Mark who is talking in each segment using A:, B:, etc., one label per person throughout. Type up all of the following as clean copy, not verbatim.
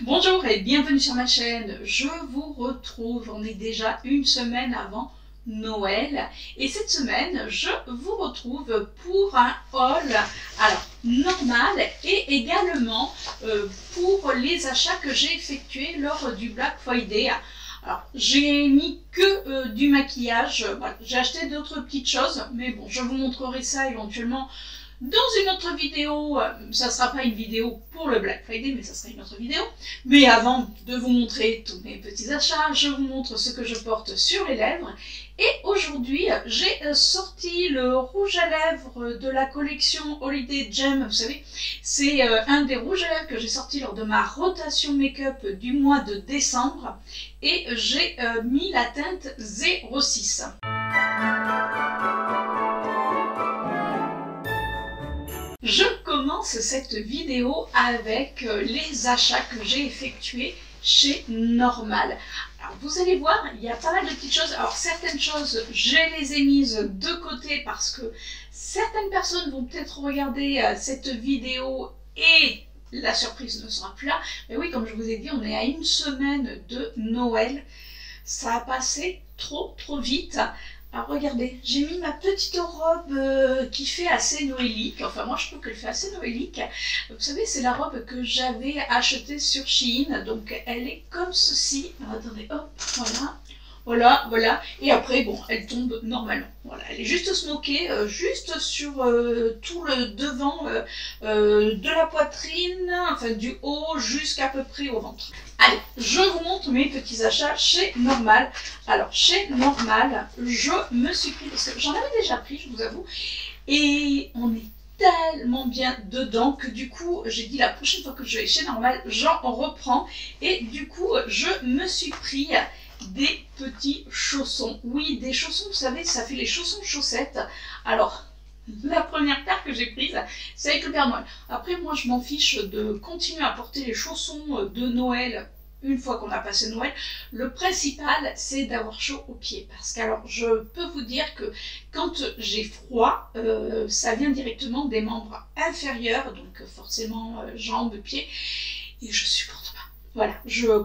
A: Bonjour et bienvenue sur ma chaîne. Je vous retrouve, on est déjà une semaine avant Noël et cette semaine je vous retrouve pour un haul normal et également pour les achats que j'ai effectués lors du Black Friday. Alors j'ai mis que du maquillage, voilà. J'ai acheté d'autres petites choses mais bon, je vous montrerai ça éventuellement dans une autre vidéo. Ça ne sera pas une vidéo pour le Black Friday, mais ça sera une autre vidéo. Mais avant de vous montrer tous mes petits achats, je vous montre ce que je porte sur les lèvres. Et aujourd'hui, j'ai sorti le rouge à lèvres de la collection Holiday Gem. Vous savez, c'est un des rouges à lèvres que j'ai sorti lors de ma rotation make-up du mois de décembre. Et j'ai mis la teinte 06. Je commence cette vidéo avec les achats que j'ai effectués chez Normal. Alors vous allez voir, il y a pas mal de petites choses. Alors certaines choses, je les ai mises de côté parce que certaines personnes vont peut-être regarder cette vidéo et la surprise ne sera plus là. Mais oui, comme je vous ai dit, on est à une semaine de Noël. Ça a passé trop vite. Alors regardez, j'ai mis ma petite robe qui fait assez noélique, enfin moi je trouve qu'elle fait assez noélique. Vous savez, c'est la robe que j'avais achetée sur Shein, donc elle est comme ceci. Alors, attendez, hop, voilà, et après bon, elle tombe normalement. Voilà, elle est juste smokée, juste sur tout le devant de la poitrine, enfin du haut jusqu'à peu près au ventre. Allez, je vous montre mes petits achats chez Normal. Alors, chez Normal, je me suis pris, parce que j'en avais déjà pris, je vous avoue, et on est tellement bien dedans que du coup, j'ai dit la prochaine fois que je vais chez Normal, j'en reprends. Et du coup, je me suis pris des petits chaussons. Oui, des chaussons, vous savez, ça fait les chaussons chaussettes. Alors, la première paire que j'ai prise, c'est avec le Père Noël. Après, moi, je m'en fiche de continuer à porter les chaussons de Noël une fois qu'on a passé Noël. Le principal, c'est d'avoir chaud aux pieds. Parce que, alors, je peux vous dire que quand j'ai froid, ça vient directement des membres inférieurs, donc forcément jambes, pieds, et je supporte pas. Voilà,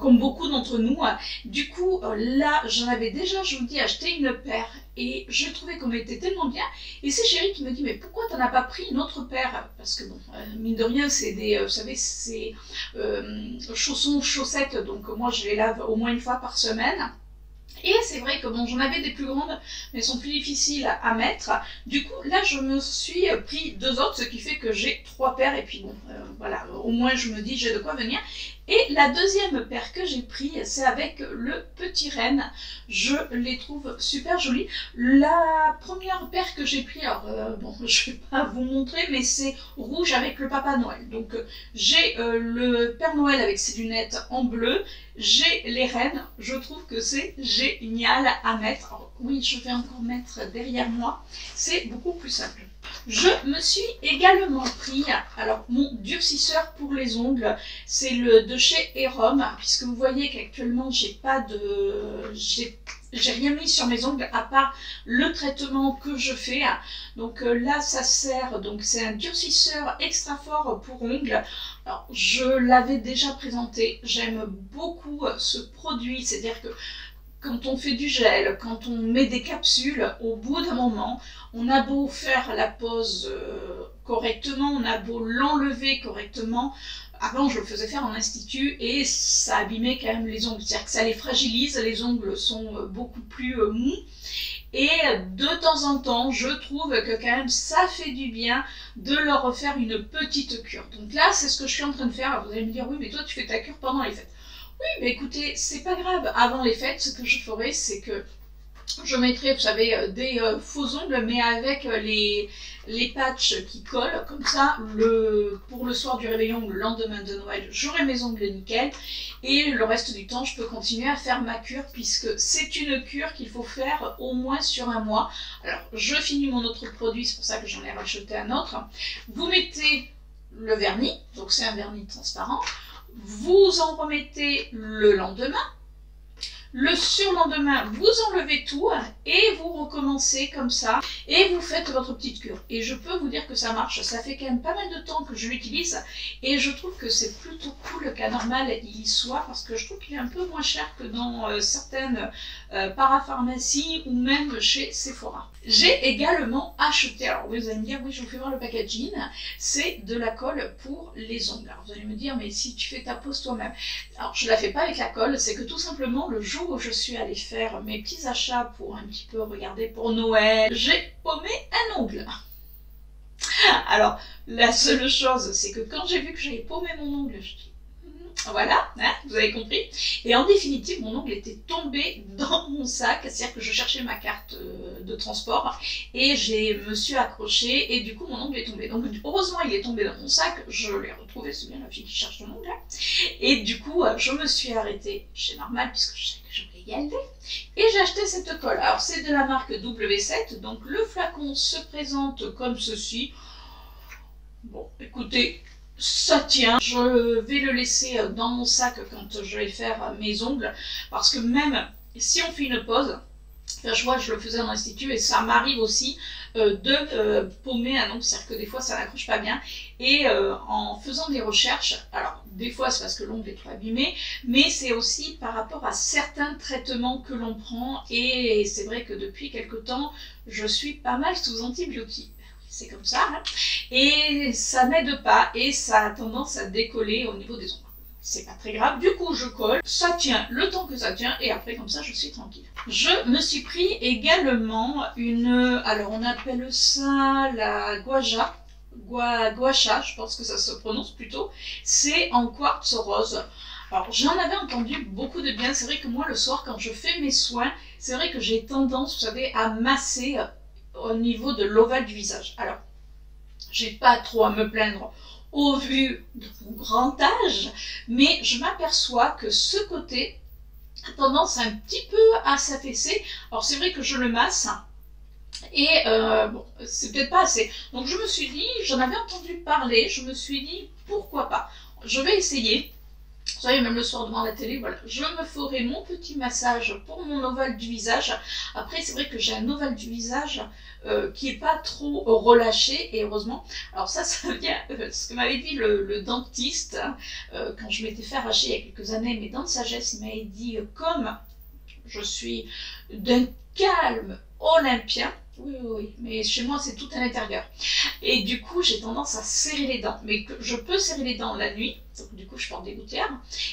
A: comme beaucoup d'entre nous, du coup, là, j'en avais déjà, je vous dis, acheté une paire et je trouvais qu'on était tellement bien. Et c'est Chérie qui me dit, mais pourquoi t'en as pas pris une autre paire? Parce que bon, mine de rien, c'est des, vous savez, c'est chaussons, chaussettes, donc moi je les lave au moins une fois par semaine. Et c'est vrai que bon, j'en avais des plus grandes, mais elles sont plus difficiles à mettre. Du coup, là, je me suis pris deux autres, ce qui fait que j'ai trois paires. Et puis bon, voilà, au moins je me dis, j'ai de quoi venir. Et la deuxième paire que j'ai pris, c'est avec le petit renne. Je les trouve super jolies. La première paire que j'ai pris, alors bon, je vais pas vous montrer, mais c'est rouge avec le Papa Noël. Donc j'ai le Père Noël avec ses lunettes en bleu. J'ai les rennes, je trouve que c'est génial à mettre. Alors, oui, je vais encore mettre derrière moi, c'est beaucoup plus simple. Je me suis également pris, alors mon durcisseur pour les ongles, c'est le de chez Erom, puisque vous voyez qu'actuellement j'ai rien mis sur mes ongles à part le traitement que je fais. Donc là ça sert, donc c'est un durcisseur extra fort pour ongles. Alors je l'avais déjà présenté, j'aime beaucoup ce produit, c'est-à-dire que quand on fait du gel, quand on met des capsules, au bout d'un moment, on a beau faire la pose correctement, on a beau l'enlever correctement. Avant, je le faisais faire en institut et ça abîmait quand même les ongles. C'est-à-dire que ça les fragilise, les ongles sont beaucoup plus mous. Et de temps en temps, je trouve que quand même ça fait du bien de leur refaire une petite cure. Donc là, c'est ce que je suis en train de faire. Vous allez me dire, oui, mais toi, tu fais ta cure pendant les fêtes. Oui, mais écoutez, c'est pas grave. Avant les fêtes, ce que je ferai, c'est que je mettrai, vous savez, des faux ongles, mais avec les patchs qui collent. Comme ça, pour le soir du réveillon ou le lendemain de Noël, j'aurai mes ongles nickel. Et le reste du temps, je peux continuer à faire ma cure, puisque c'est une cure qu'il faut faire au moins sur un mois. Alors, je finis mon autre produit, c'est pour ça que j'en ai racheté un autre. Vous mettez le vernis, donc c'est un vernis transparent. Vous en remettez le lendemain. Le surlendemain, vous enlevez tout et vous recommencez comme ça et vous faites votre petite cure. Et je peux vous dire que ça marche. Ça fait quand même pas mal de temps que je l'utilise et je trouve que c'est plutôt cool qu'à Normal il y soit parce que je trouve qu'il est un peu moins cher que dans certaines parapharmacies ou même chez Sephora. J'ai également acheté, alors vous allez me dire, oui je vous fais voir le packaging, c'est de la colle pour les ongles. Alors vous allez me dire, mais si tu fais ta pose toi-même. Alors je la fais pas avec la colle, c'est que tout simplement le jour où je suis allée faire mes petits achats pour un petit peu regarder pour Noël, j'ai paumé un ongle. Alors la seule chose, c'est que quand j'ai vu que j'avais paumé mon ongle, je dis voilà, hein, vous avez compris. Et en définitive, mon ongle était tombé dans mon sac, c'est-à-dire que je cherchais ma carte de transport et me suis accrochée et du coup mon ongle est tombé. Donc heureusement il est tombé dans mon sac, je l'ai retrouvé, c'est bien la fille qui cherche son ongle. Et du coup je me suis arrêtée chez Normal puisque je savais que je voulais y aller. Et j'ai acheté cette colle. Alors c'est de la marque W7, donc le flacon se présente comme ceci. Bon, écoutez, ça tient. Je vais le laisser dans mon sac quand je vais faire mes ongles parce que même si on fait une pause, enfin, je vois, je le faisais dans l'institut et ça m'arrive aussi de paumer un ongle, c'est-à-dire que des fois ça n'accroche pas bien et en faisant des recherches, alors des fois c'est parce que l'ongle est trop abîmé, mais c'est aussi par rapport à certains traitements que l'on prend et c'est vrai que depuis quelque temps je suis pas mal sous antibiotiques. C'est comme ça, hein. Et ça n'aide pas et ça a tendance à décoller au niveau des ongles. C'est pas très grave, du coup je colle, ça tient le temps que ça tient et après comme ça je suis tranquille. Je me suis pris également une, alors on appelle ça la guacha, je pense que ça se prononce plutôt, c'est en quartz rose. Alors j'en avais entendu beaucoup de bien, c'est vrai que moi le soir quand je fais mes soins, c'est vrai que j'ai tendance, vous savez, à masser au niveau de l'ovale du visage. Alors, j'ai pas trop à me plaindre au vu de mon grand âge, mais je m'aperçois que ce côté a tendance un petit peu à s'affaisser. Alors c'est vrai que je le masse, et bon, c'est peut-être pas assez. Donc je me suis dit, j'en avais entendu parler, je me suis dit, pourquoi pas. Je vais essayer. Vous savez, même le soir devant la télé, voilà, je me ferai mon petit massage pour mon ovale du visage. Après, c'est vrai que j'ai un ovale du visage qui n'est pas trop relâché, et heureusement. Alors ça vient, ce que m'avait dit le dentiste, quand je m'étais fait arracher il y a quelques années mes dents de sagesse, il m'avait dit, comme je suis d'un calme olympien, oui, mais chez moi c'est tout à l'intérieur. Et du coup j'ai tendance à serrer les dents, mais je peux serrer les dents la nuit, donc du coup je porte des gouttières,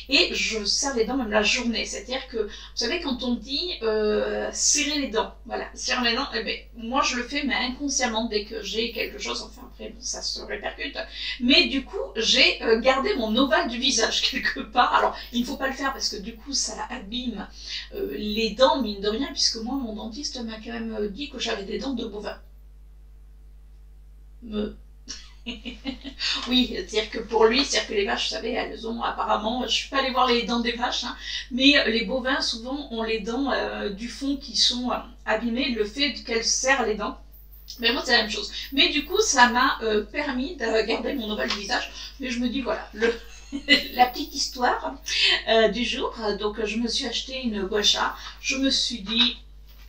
A: et je serre les dents même la journée, c'est-à-dire que, vous savez quand on dit serrer les dents, voilà, serrer les dents, eh bien, moi je le fais mais inconsciemment dès que j'ai quelque chose, enfin après bon, ça se répercute, mais du coup j'ai gardé mon ovale du visage quelque part. Alors il ne faut pas le faire parce que du coup ça abîme les dents, mine de rien, puisque moi mon dentiste m'a quand même dit que j'avais des dents de bovin. Oui, c'est-à-dire que pour lui, c'est-à-dire que les vaches, vous savez, elles ont apparemment, je ne suis pas allée voir les dents des vaches, hein, mais les bovins souvent ont les dents du fond qui sont abîmées, le fait qu'elles serrent les dents. Mais moi c'est la même chose. Mais du coup ça m'a permis de garder mon ovale du visage. Mais je me dis voilà, la petite histoire du jour. Donc je me suis acheté une guacha. Je me suis dit,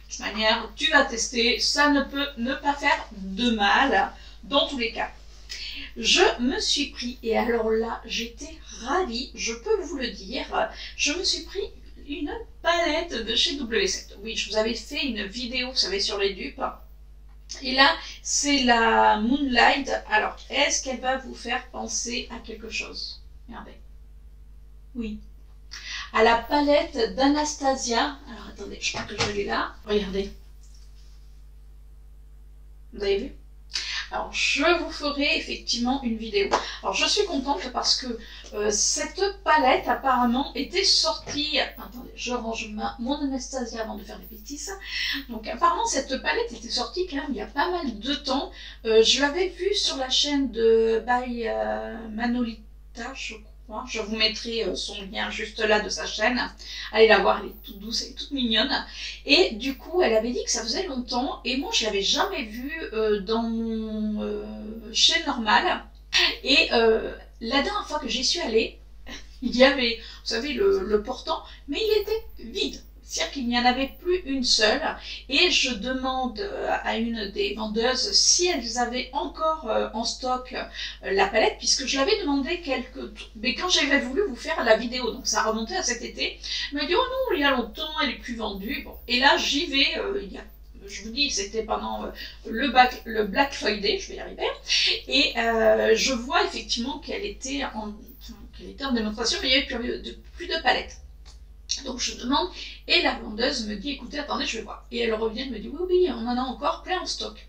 A: de toute manière, tu vas tester, ça ne peut ne pas faire de mal dans tous les cas. Je me suis pris, et alors là j'étais ravie, je peux vous le dire, je me suis pris une palette de chez W7. Oui, je vous avais fait une vidéo, vous savez, sur les dupes. Et là, c'est la Moonlight. Alors, est-ce qu'elle va vous faire penser à quelque chose? Regardez. Oui. À la palette d'Anastasia. Alors, attendez, je crois que je l'ai là. Regardez. Vous avez vu? Alors, je vous ferai effectivement une vidéo. Alors, je suis contente parce que cette palette, apparemment, était sortie... Attendez, je range mon Anastasia avant de faire des bêtises. Donc, apparemment, cette palette était sortie quand même il y a pas mal de temps. Je l'avais vue sur la chaîne de By Manolita, je crois. Je vous mettrai son lien juste là de sa chaîne. Allez la voir, elle est toute douce, elle est toute mignonne. Et du coup, elle avait dit que ça faisait longtemps. Et moi, je l'avais jamais vue dans mon chaîne normale. Et la dernière fois que j'y suis allée, il y avait, vous savez, le portant, mais il était vide. C'est-à-dire qu'il n'y en avait plus une seule et je demande à une des vendeuses si elles avaient encore en stock la palette, puisque je l'avais demandé mais quand j'avais voulu vous faire la vidéo, donc ça remontait à cet été, elle m'a dit oh non, il y a longtemps, elle est plus vendue. Bon, et là j'y vais, je vous dis, c'était pendant le Black Friday, je vais y arriver, et je vois effectivement qu'elle était en démonstration, mais il n'y avait plus de palettes. Donc je demande, et la vendeuse me dit, écoutez, attendez, je vais voir. Et elle revient, elle me dit, oui, oui, on en a encore plein en stock.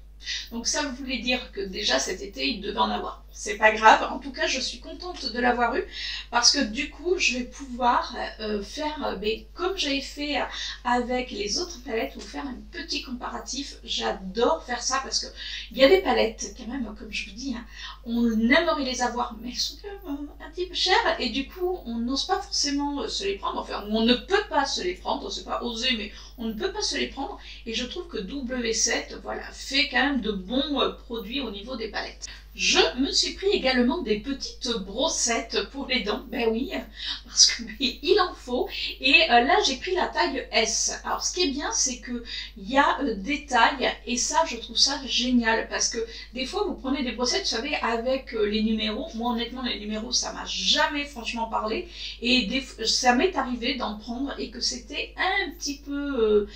A: Donc ça voulait dire que déjà cet été, il devait en avoir. C'est pas grave, en tout cas, je suis contente de l'avoir eu, parce que du coup, je vais pouvoir faire, comme j'avais fait avec les autres palettes, vous faire un petit comparatif. J'adore faire ça, parce que il y a des palettes, quand même, comme je vous dis, hein, on aimerait les avoir, mais elles sont quand même un petit peu chères, et du coup, on n'ose pas forcément se les prendre, enfin, on ne peut pas se les prendre, c'est pas oser, mais on ne peut pas se les prendre, et je trouve que W7, voilà, fait quand même de bons produits au niveau des palettes. Je me suis pris également des petites brossettes pour les dents, ben oui, parce qu'il en faut, et là j'ai pris la taille S. Alors ce qui est bien, c'est qu'il y a des tailles, et ça je trouve ça génial, parce que des fois vous prenez des brossettes, vous savez, avec les numéros. Moi honnêtement les numéros ça m'a jamais franchement parlé, et ça m'est arrivé d'en prendre et que c'était un petit peu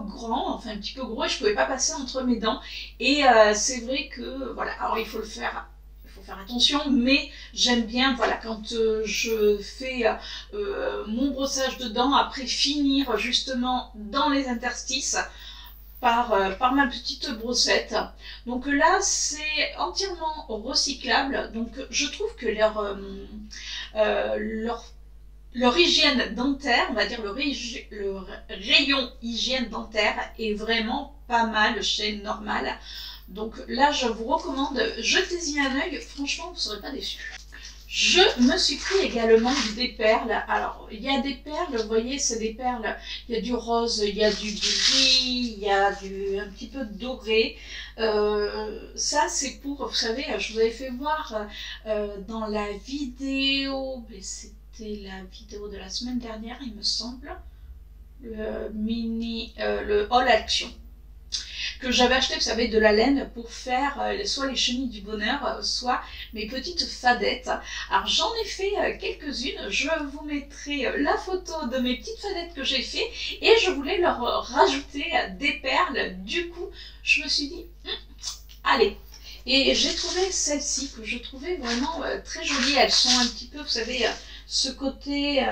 A: grand, enfin un petit peu gros, et je pouvais pas passer entre mes dents, et c'est vrai que voilà, alors il faut faire attention, mais j'aime bien, voilà, quand je fais mon brossage de dents, après finir justement dans les interstices par ma petite brossette. Donc là c'est entièrement recyclable, donc je trouve que leur hygiène dentaire, on va dire le rayon hygiène dentaire est vraiment pas mal chez Normal. Donc là, je vous recommande, jetez-y un œil, franchement, vous ne serez pas déçus. Je me suis pris également des perles. Alors, il y a des perles, vous voyez, c'est des perles, il y a du rose, il y a du gris, il y a un petit peu de doré. Ça, c'est pour, vous savez, je vous avais fait voir dans la vidéo, mais c'était la vidéo de la semaine dernière, il me semble, le haul action, que j'avais acheté, vous savez, de la laine pour faire soit les chenilles du bonheur, soit mes petites fadettes. Alors j'en ai fait quelques-unes, je vous mettrai la photo de mes petites fadettes que j'ai fait, et je voulais leur rajouter des perles. Du coup, je me suis dit, allez. Et j'ai trouvé celles-ci que je trouvais vraiment très jolies. Elles sont un petit peu, vous savez, ce côté,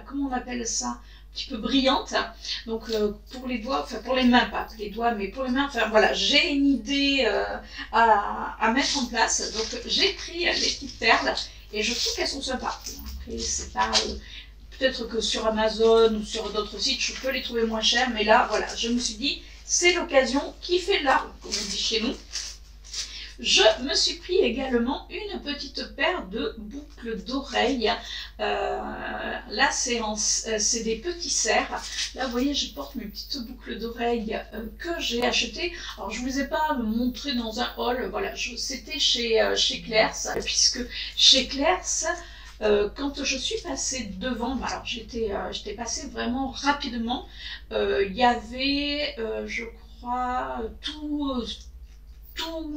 A: comment on appelle ça, petit peu brillante, donc pour les doigts, enfin pour les mains, pas les doigts, mais pour les mains, enfin voilà, j'ai une idée à mettre en place. Donc j'ai pris les petites perles et je trouve qu'elles sont sympas. Après, c'est pas peut-être que sur Amazon ou sur d'autres sites je peux les trouver moins chères, mais là voilà, je me suis dit c'est l'occasion qui fait l'art, comme on dit chez nous. Je me suis pris également une petite paire de boucles d'oreilles. Là, c'est des petits cerfs. Là, vous voyez, je porte mes petites boucles d'oreilles que j'ai achetées. Alors, je ne vous ai pas montré dans un haul. Voilà, c'était chez Claire's, puisque chez Claire's, quand je suis passée devant, alors j'étais passée vraiment rapidement. Il y avait, je crois, tout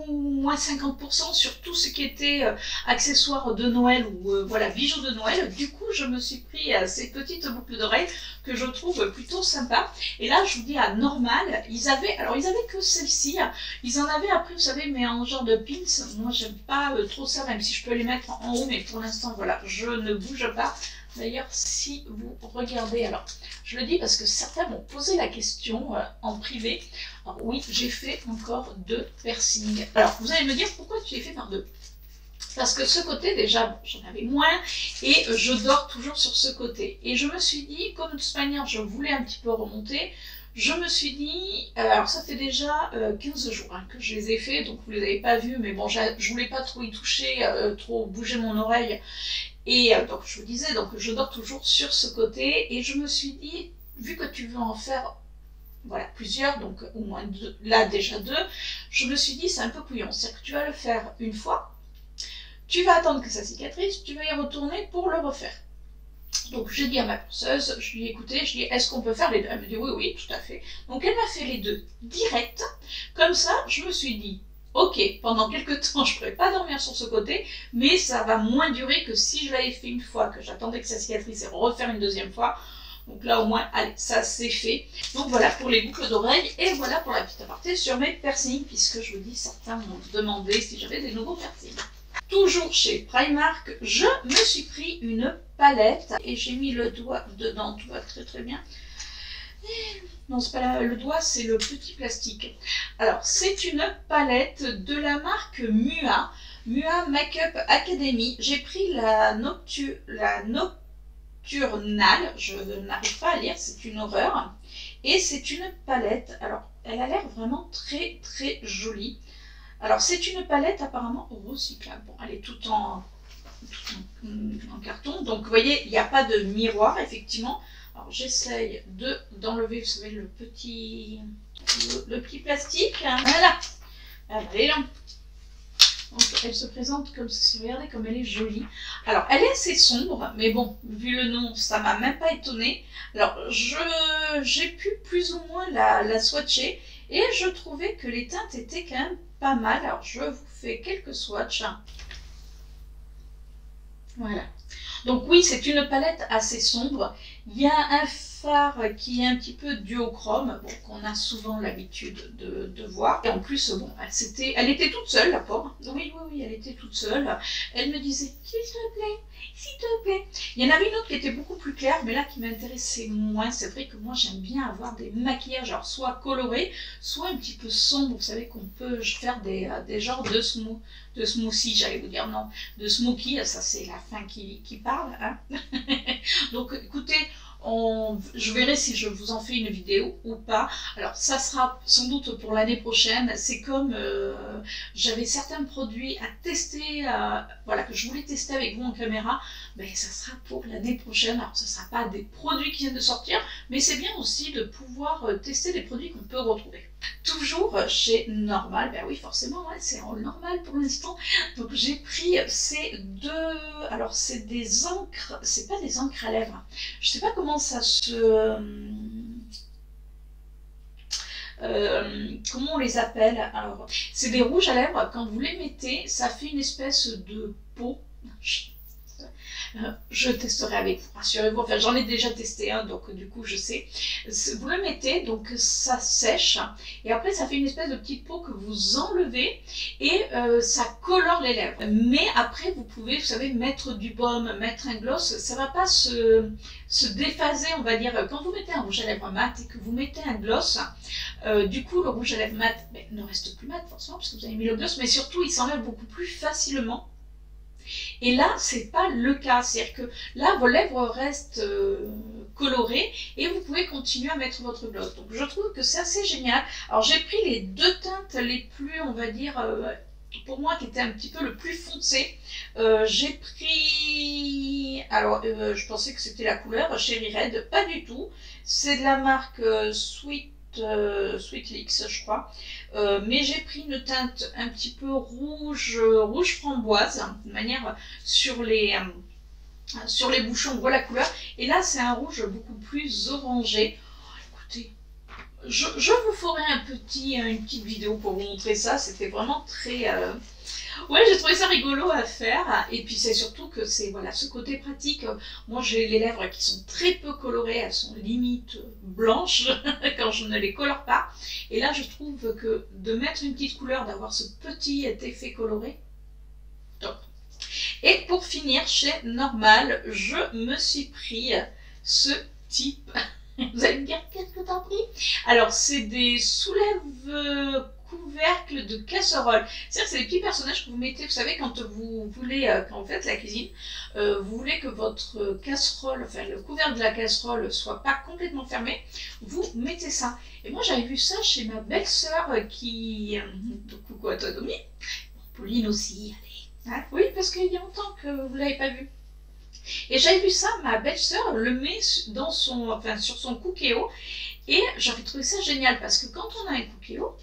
A: moins 50% sur tout ce qui était accessoires de Noël ou voilà, bijoux de Noël. Du coup, je me suis pris ces petites boucles d'oreilles que je trouve plutôt sympa. Et là, je vous dis, à Normal, ils avaient que celle-ci. Ils en avaient après, vous savez, mais en genre de pins. Moi, j'aime pas trop ça, même si je peux les mettre en haut, mais pour l'instant, voilà, je ne bouge pas. D'ailleurs, si vous regardez, alors je le dis parce que certains m'ont posé la question en privé. Alors oui, j'ai fait encore 2 piercings. Alors vous allez me dire pourquoi tu les fais par 2? Parce que ce côté, déjà, j'en avais moins et je dors toujours sur ce côté. Et je me suis dit, comme de toute manière, je voulais un petit peu remonter, je me suis dit, alors ça fait déjà 15 jours que je les ai fait, donc vous ne les avez pas vus, mais bon, je voulais pas trop y toucher, trop bouger mon oreille. Et donc je vous disais, donc je dors toujours sur ce côté, et je me suis dit, vu que tu veux en faire voilà, plusieurs, donc au moins 2, là déjà 2, je me suis dit c'est un peu couillon, c'est-à-dire que tu vas le faire une fois, tu vas attendre que ça cicatrise, tu vas y retourner pour le refaire. Donc j'ai dit à ma penseuse, je lui ai écouté, je lui ai dit est-ce qu'on peut faire les deux? Elle me dit oui, oui, tout à fait. Donc elle m'a fait les deux direct. Comme ça, je me suis dit, ok, pendant quelques temps, je ne pourrais pas dormir sur ce côté, mais ça va moins durer que si je l'avais fait une fois, que j'attendais que ça cicatrise et refaire une deuxième fois. Donc là au moins, allez, ça c'est fait. Donc voilà pour les boucles d'oreilles et voilà pour la petite aparté sur mes piercings, puisque je vous dis, certains m'ont demandé si j'avais des nouveaux piercings. Toujours chez Primark, je me suis pris une palette et j'ai mis le doigt dedans, tout va très très bien. Non, c'est pas le doigt, c'est le petit plastique. Alors, c'est une palette de la marque Mua, Mua Makeup Academy. J'ai pris la nocturnale, je n'arrive pas à lire, c'est une horreur. Et c'est une palette, alors elle a l'air vraiment très très jolie. Alors, c'est une palette apparemment recyclable. Bon, elle est toute en carton. Donc, vous voyez, il n'y a pas de miroir, effectivement. Alors, j'essaye d'enlever, vous savez, le petit plastique. Voilà. Elle est là. Donc, elle se présente comme ceci. Regardez comme elle est jolie. Alors, elle est assez sombre, mais bon, vu le nom, ça m'a même pas étonnée. Alors, j'ai pu plus ou moins la swatcher et je trouvais que les teintes étaient quand même pas mal. Alors, je vous fais quelques swatchs. Voilà. Donc oui, c'est une palette assez sombre. Il y a un fard qui est un petit peu duochrome, bon, qu'on a souvent l'habitude de voir. Et en plus, bon, elle était toute seule, la pauvre. Oui, oui, oui, elle était toute seule. Elle me disait, s'il te plaît, s'il te plaît. Il y en avait une autre qui était beaucoup plus claire, mais là qui m'intéressait moins. C'est vrai que moi, j'aime bien avoir des maquillages, alors soit colorés, soit un petit peu sombres. Vous savez qu'on peut faire des genres de smoothie, j'allais vous dire, non, de smoky, ça c'est la fin qui parle. Hein. Donc écoutez, je verrai si je vous en fais une vidéo ou pas. Alors ça sera sans doute pour l'année prochaine. C'est comme j'avais certains produits à tester, voilà, que je voulais tester avec vous en caméra, mais ça sera pour l'année prochaine. Alors ça ne sera pas des produits qui viennent de sortir, mais c'est bien aussi de pouvoir tester des produits qu'on peut retrouver. Toujours chez Normal, ben oui forcément, ouais, c'est en Normal pour l'instant. Donc j'ai pris ces deux, alors c'est des encres, c'est pas des encres à lèvres, je sais pas comment ça se... comment on les appelle? Alors, c'est des rouges à lèvres, quand vous les mettez, ça fait une espèce de peau. Je testerai avec vous, rassurez-vous, enfin j'en ai déjà testé un, donc du coup je sais. Vous le mettez, donc ça sèche, et après ça fait une espèce de petite peau que vous enlevez, et ça colore les lèvres. Mais après vous pouvez, vous savez, mettre du baume, mettre un gloss, ça va pas se déphaser, on va dire. Quand vous mettez un rouge à lèvres mat et que vous mettez un gloss, du coup le rouge à lèvres mat ne reste plus mat forcément, parce que vous avez mis le gloss, mais surtout il s'enlève beaucoup plus facilement. Et là, c'est pas le cas, c'est-à-dire que là, vos lèvres restent colorées et vous pouvez continuer à mettre votre gloss. Donc je trouve que c'est assez génial. Alors j'ai pris les deux teintes les plus, on va dire, pour moi qui étaient un petit peu le plus foncé. J'ai pris, alors je pensais que c'était la couleur Cherry Red, pas du tout. C'est de la marque Sweet Leaks, je crois, mais j'ai pris une teinte un petit peu rouge framboise, de manière sur les bouchons, on voit la couleur, et là c'est un rouge beaucoup plus orangé. Oh, écoutez, je vous ferai une petite vidéo pour vous montrer ça, c'était vraiment très... Ouais, j'ai trouvé ça rigolo à faire, et puis c'est surtout que c'est, voilà, ce côté pratique. Moi j'ai les lèvres qui sont très peu colorées, elles sont limite blanches quand je ne les colore pas, et là je trouve que de mettre une petite couleur, d'avoir ce petit effet coloré, top. Et pour finir, chez Normal, je me suis pris ce type. Vous allez me dire, qu'est-ce que t'as pris? Alors, c'est des soulève couvercles de casserole. C'est-à-dire que c'est des petits personnages que vous mettez, vous savez, quand vous voulez, quand vous faites la cuisine, vous voulez que votre casserole, enfin le couvercle de la casserole soit pas complètement fermé, vous mettez ça. Et moi, j'avais vu ça chez ma belle-sœur qui... coucou à toi, Domi. Pauline aussi, allez. Hein, oui, parce qu'il y a longtemps que vous ne l'avez pas vu. Et j'avais vu ça, ma belle-sœur le met dans son, enfin, sur son cookéo, Et j'avais trouvé ça génial parce que quand on a un coquillot,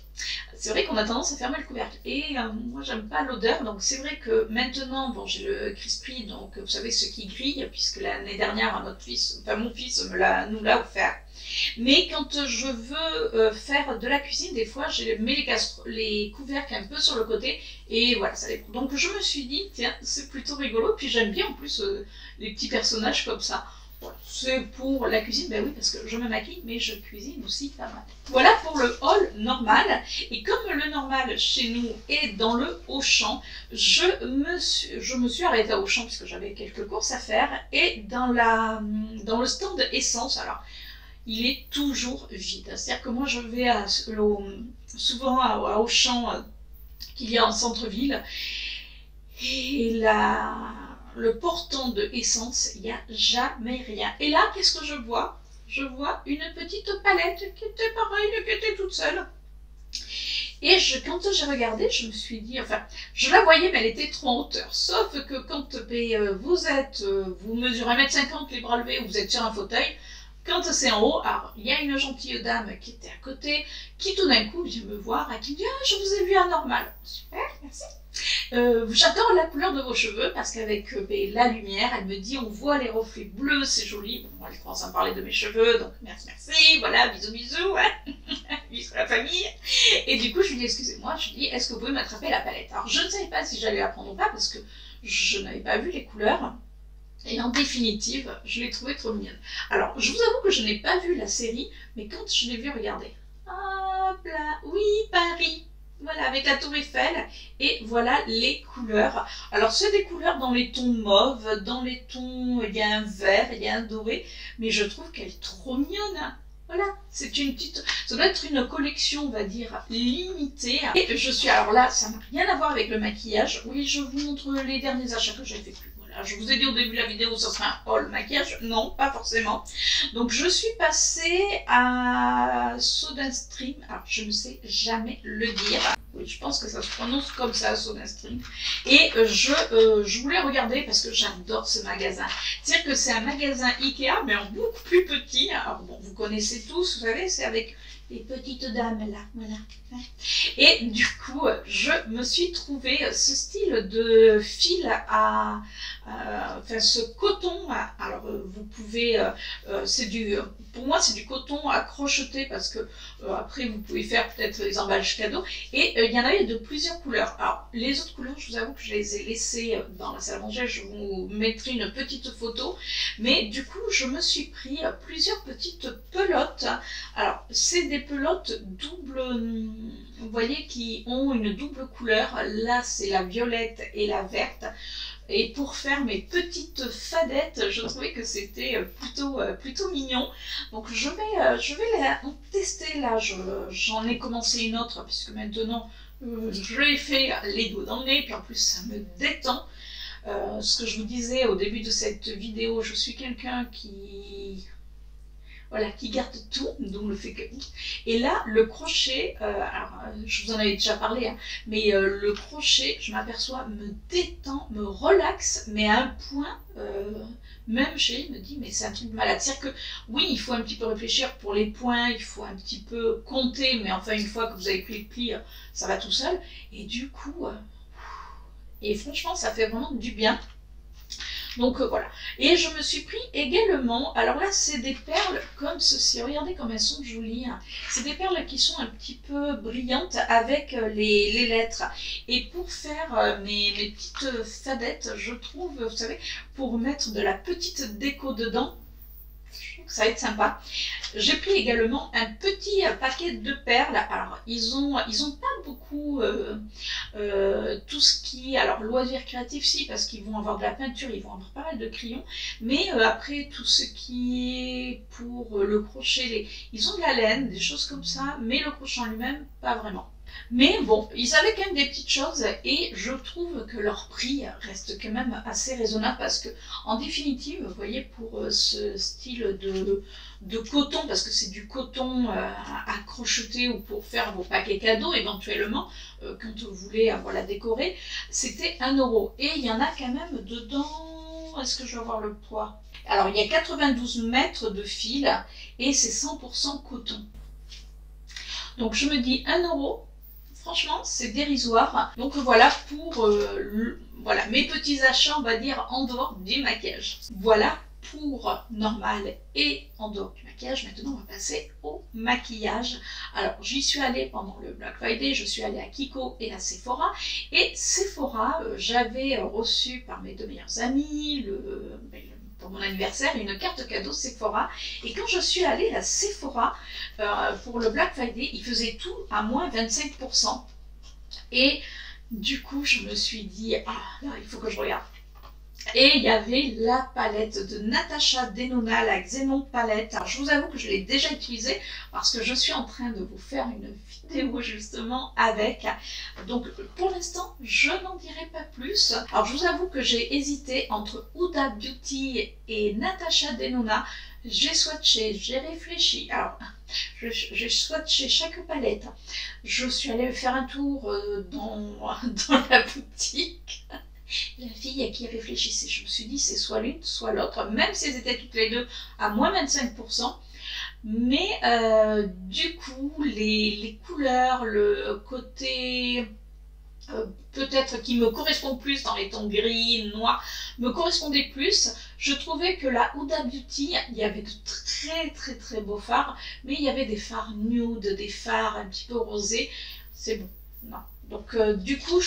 A: c'est vrai qu'on a tendance à fermer le couvercle. Et moi, j'aime pas l'odeur, donc c'est vrai que maintenant, bon, j'ai le Crispi, donc vous savez, ce qui grille, puisque l'année dernière, notre fils, enfin mon fils nous l'a offert. Mais quand je veux faire de la cuisine, des fois, je mets les couvercles un peu sur le côté, et voilà, ça les prend. Donc je me suis dit, tiens, c'est plutôt rigolo, puis j'aime bien en plus les petits personnages comme ça. Voilà, c'est pour la cuisine, ben oui, parce que je me maquille, mais je cuisine aussi pas mal. Voilà pour le haul normal. Et comme le normal chez nous est dans le Auchan, je me suis arrêtée à Auchan puisque j'avais quelques courses à faire. Et dans le stand essence, alors, il est toujours vide. C'est-à-dire que moi, je vais souvent à Auchan qu'il y a en centre-ville. Et le portant de essence, il n'y a jamais rien. Et là, qu'est-ce que je vois? Je vois une petite palette qui était pareille, qui était toute seule. Et quand j'ai regardé, je me suis dit, enfin, je la voyais, mais elle était trop en hauteur. Sauf que quand vous mesurez 1m50 les bras levés, ou vous êtes sur un fauteuil, quand c'est en haut, alors il y a une gentille dame qui était à côté, qui tout d'un coup vient me voir et qui me dit « Ah, je vous ai vu à normal ». Super, merci. J'adore la couleur de vos cheveux parce qu'avec la lumière, elle me dit on voit les reflets bleus, c'est joli. Bon, elle commence à me parler de mes cheveux, donc merci, voilà, bisous, bisous, hein. Bisous à la famille. Et du coup, je lui dis excusez-moi, je lui dis est-ce que vous pouvez m'attraper la palette? Alors, je ne savais pas si j'allais la prendre ou pas parce que je n'avais pas vu les couleurs. Et en définitive, je l'ai trouvée trop mignonne. Alors, je vous avoue que je n'ai pas vu la série, mais quand je l'ai vue, regardez. Hop là, oui, Paris. Voilà, avec la tour Eiffel, et voilà les couleurs. Alors, c'est des couleurs dans les tons mauves, dans les tons, il y a un vert, il y a un doré, mais je trouve qu'elle est trop mignonne. Voilà, c'est une petite, ça doit être une collection, on va dire, limitée. Et alors là, ça n'a rien à voir avec le maquillage. Oui, je vous montre les derniers achats que j'ai effectués. Je vous ai dit au début de la vidéo, ça serait un haul maquillage. Non, pas forcément. Donc, je suis passée à SodaStream. Alors, je ne sais jamais le dire. Oui, je pense que ça se prononce comme ça, SodaStream. Et je voulais regarder parce que j'adore ce magasin. C'est-à-dire que c'est un magasin Ikea, mais en beaucoup plus petit. Alors, bon, vous connaissez tous, vous savez, c'est avec les petites dames là, voilà. Et du coup, je me suis trouvé ce style de fil enfin ce coton. Alors vous pouvez, pour moi c'est du coton à crocheter parce que après vous pouvez faire peut-être les emballages cadeaux. Et il y en avait de plusieurs couleurs. Alors les autres couleurs, je vous avoue que je les ai laissées dans la salle à manger. Je vous mettrai une petite photo. Mais du coup, je me suis pris plusieurs petites pelotes. Alors c'est des pelotes double, vous voyez, qui ont une double couleur. Là, c'est la violette et la verte. Et pour faire mes petites fadettes, je trouvais que c'était plutôt mignon. Donc je vais la tester là. J'en ai commencé une autre puisque maintenant je l'ai fait les doigts dans le nez. Puis en plus, ça me détend. Ce que je vous disais au début de cette vidéo, je suis quelqu'un qui garde tout, donc le fait que... Et là, le crochet, alors je vous en avais déjà parlé, hein, mais le crochet, je m'aperçois, me détend, me relaxe, mais à un point, même chérie me dit, mais c'est un truc de malade. C'est-à-dire que, oui, il faut un petit peu réfléchir pour les points, il faut un petit peu compter, mais enfin, une fois que vous avez pris le pli, ça va tout seul. Et du coup, et franchement, ça fait vraiment du bien. Donc voilà. Et je me suis pris également, alors là c'est des perles comme ceci, regardez comme elles sont jolies. C'est des perles qui sont un petit peu brillantes avec les lettres. Et pour faire mes petites fadettes, je trouve, vous savez, pour mettre de la petite déco dedans, ça va être sympa. J'ai pris également un petit paquet de perles. Alors, ils ont pas beaucoup tout ce qui... Alors, loisirs créatifs, si, parce qu'ils vont avoir de la peinture, ils vont avoir pas mal de crayons. Mais après, tout ce qui est pour le crochet, ils ont de la laine, des choses comme ça. Mais le crochet en lui-même, pas vraiment. Mais bon, ils avaient quand même des petites choses et je trouve que leur prix reste quand même assez raisonnable parce que, en définitive, vous voyez, pour ce style de coton, parce que c'est du coton à crocheter ou pour faire vos paquets cadeaux éventuellement, quand vous voulez la décorer, c'était 1 €. Et il y en a quand même dedans, est-ce que je vais avoir le poids? Alors il y a 92 mètres de fil et c'est 100% coton. Donc je me dis 1 €, franchement c'est dérisoire. Donc voilà pour voilà, mes petits achats, on va dire, en dehors du maquillage. Voilà pour normal et en dehors du maquillage. Maintenant on va passer au maquillage. Alors j'y suis allée pendant le Black Friday, je suis allée à Kiko et à Sephora. Et Sephora, j'avais reçu par mes 2 meilleurs amis pour mon anniversaire une carte cadeau Sephora. Et quand je suis allée à Sephora pour le Black Friday, ils faisaient tout à moins 25%. Et du coup je me suis dit, ah là, il faut que je regarde. Et il y avait la palette de Natasha Denona, la Xenon palette. Alors je vous avoue que je l'ai déjà utilisée parce que je suis en train de vous faire une vidéo justement avec. Donc pour l'instant, je n'en dirai pas plus. Alors je vous avoue que j'ai hésité entre Huda Beauty et Natasha Denona. J'ai swatché, j'ai réfléchi. Alors, j'ai swatché chaque palette. Je suis allée faire un tour dans la boutique. La fille qui réfléchissait, je me suis dit c'est soit l'une, soit l'autre, même si elles étaient toutes les deux à moins 25%. Mais du coup, les couleurs, le côté peut-être qui me correspond plus dans les tons gris, noirs, me correspondait plus. Je trouvais que la Huda Beauty, il y avait de très beaux fards, mais il y avait des fards nude, des fards un petit peu rosés. C'est bon, non. Donc du coup,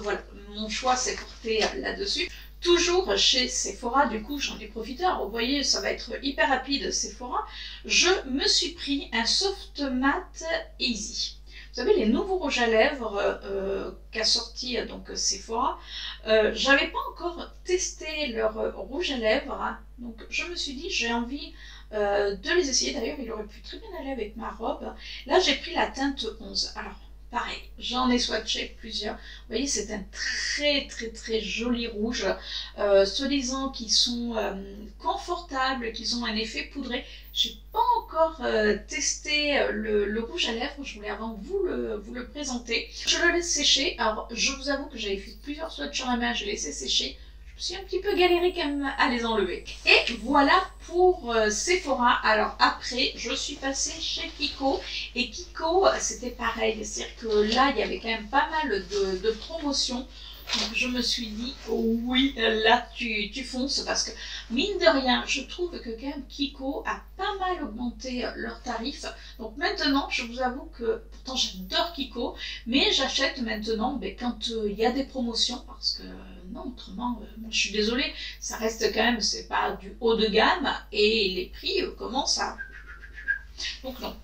A: voilà, mon choix s'est porté là-dessus. Toujours chez Sephora, du coup j'en ai profité. Alors vous voyez, ça va être hyper rapide Sephora. Je me suis pris un Soft Matte Easy. Vous savez, les nouveaux rouges à lèvres qu'a sorti donc Sephora. J'avais pas encore testé leur rouge à lèvres, hein. Donc je me suis dit j'ai envie de les essayer. D'ailleurs, il aurait pu très bien aller avec ma robe. Là, j'ai pris la teinte 11. Alors pareil, j'en ai swatché plusieurs. Vous voyez, c'est un très joli rouge, soi-disant qu'ils sont confortables, qu'ils ont un effet poudré. J'ai pas encore testé le rouge à lèvres, je voulais avant vous le présenter. Je le laisse sécher. Alors, je vous avoue que j'avais fait plusieurs swatchs sur la main, j'ai laissé sécher. Je me suis un petit peu galéré quand même à les enlever. Et voilà pour Sephora. Alors après, je suis passée chez Kiko. Et Kiko, c'était pareil. C'est-à-dire que là, il y avait quand même pas mal de promotions. Donc je me suis dit, oh oui, là tu fonces, parce que mine de rien, je trouve que quand même Kiko a pas mal augmenté leurs tarifs. Donc maintenant, je vous avoue que, pourtant j'adore Kiko, mais j'achète maintenant quand il y a des promotions, parce que non, autrement, moi je suis désolée, ça reste quand même, c'est pas du haut de gamme, et les prix commencent à... Donc non.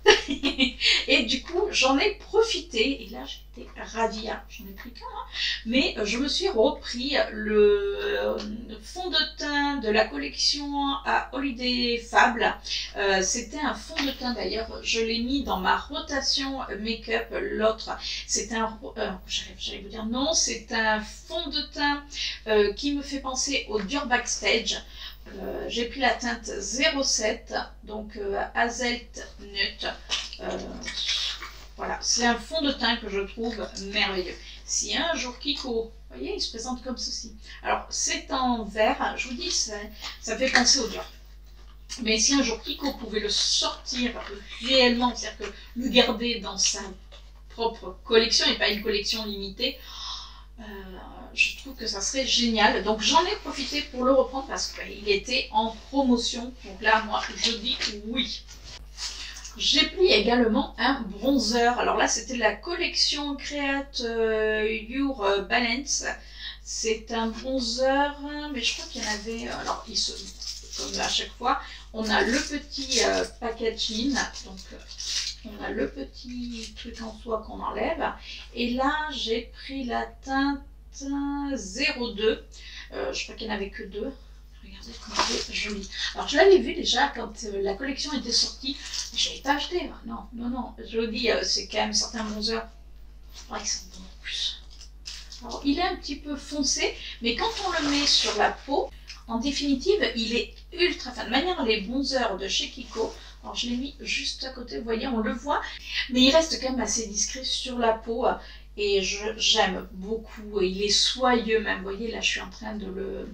A: Et du coup, j'en ai profité. Et là, j'étais ravie. J'en ai pris qu'un. Mais je me suis repris le fond de teint de la collection à Holiday Fable. C'était un fond de teint d'ailleurs. Je l'ai mis dans ma rotation make-up. L'autre, c'est un... j'allais vous dire non. C'est un fond de teint qui me fait penser au Dior Backstage. J'ai pris la teinte 07, donc Hazelnut. Voilà, c'est un fond de teint que je trouve merveilleux. Si un jour Kiko, vous voyez, il se présente comme ceci. Alors, c'est en vert, je vous dis, ça fait penser au Dior. Mais si un jour Kiko pouvait le sortir réellement, c'est-à-dire que le garder dans sa propre collection et pas une collection limitée, je trouve que ça serait génial. Donc j'en ai profité pour le reprendre parce qu'il était en promotion. Donc là, moi, je dis oui. J'ai pris également un bronzer. Alors là, c'était la collection Create Your Balance. C'est un bronzer, mais je crois qu'il y en avait... Alors, comme à chaque fois, on a le petit packaging. Donc, on a le petit truc en soie qu'on enlève. Et là, j'ai pris la teinte 02. Je crois qu'il n'y en avait que 2. Regardez comme c'est joli. Alors je l'avais vu déjà quand la collection était sortie. Je n'avais pas acheté. Non. Je vous dis, c'est quand même certains bronzers. Ouais, ils sont bons en plus. Alors il est un petit peu foncé, mais quand on le met sur la peau, en définitive, il est ultra fin. De manière, les bronzers de chez Kiko. Alors je l'ai mis juste à côté, vous voyez, on le voit. Mais il reste quand même assez discret sur la peau. Et j'aime beaucoup, il est soyeux même, vous voyez, là je suis en train de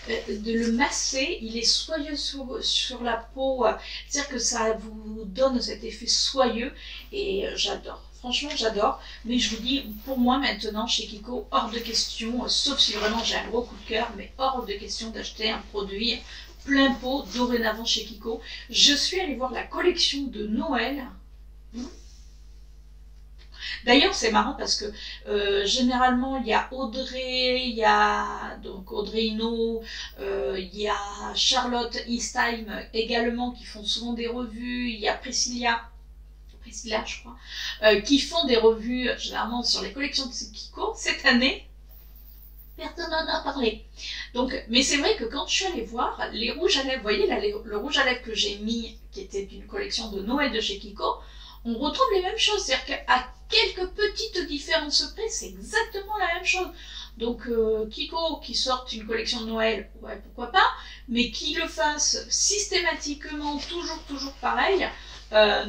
A: de le masser, il est soyeux sur la peau, c'est-à-dire que ça vous donne cet effet soyeux et j'adore. Franchement, j'adore, mais je vous dis, pour moi maintenant, chez Kiko, hors de question, sauf si vraiment j'ai un gros coup de cœur, mais hors de question d'acheter un produit plein pot dorénavant chez Kiko. Je suis allée voir la collection de Noël. D'ailleurs, c'est marrant parce que généralement, il y a Audrey, il y a donc Audrey Hinault, il y a Charlotte Eastheim également qui font souvent des revues, il y a Priscilla, je crois, qui font des revues généralement sur les collections de Kiko. Cette année, personne n'en a parlé. Donc, mais c'est vrai que quand je suis allée voir les rouges à lèvres, vous voyez là, le rouge à lèvres que j'ai mis, qui était une collection de Noël de chez Kiko, on retrouve les mêmes choses. C'est-à-dire qu'à quelques petites différences près, c'est exactement la même chose. Donc Kiko qui sorte une collection de Noël, ouais, pourquoi pas, mais qui le fasse systématiquement, toujours pareil,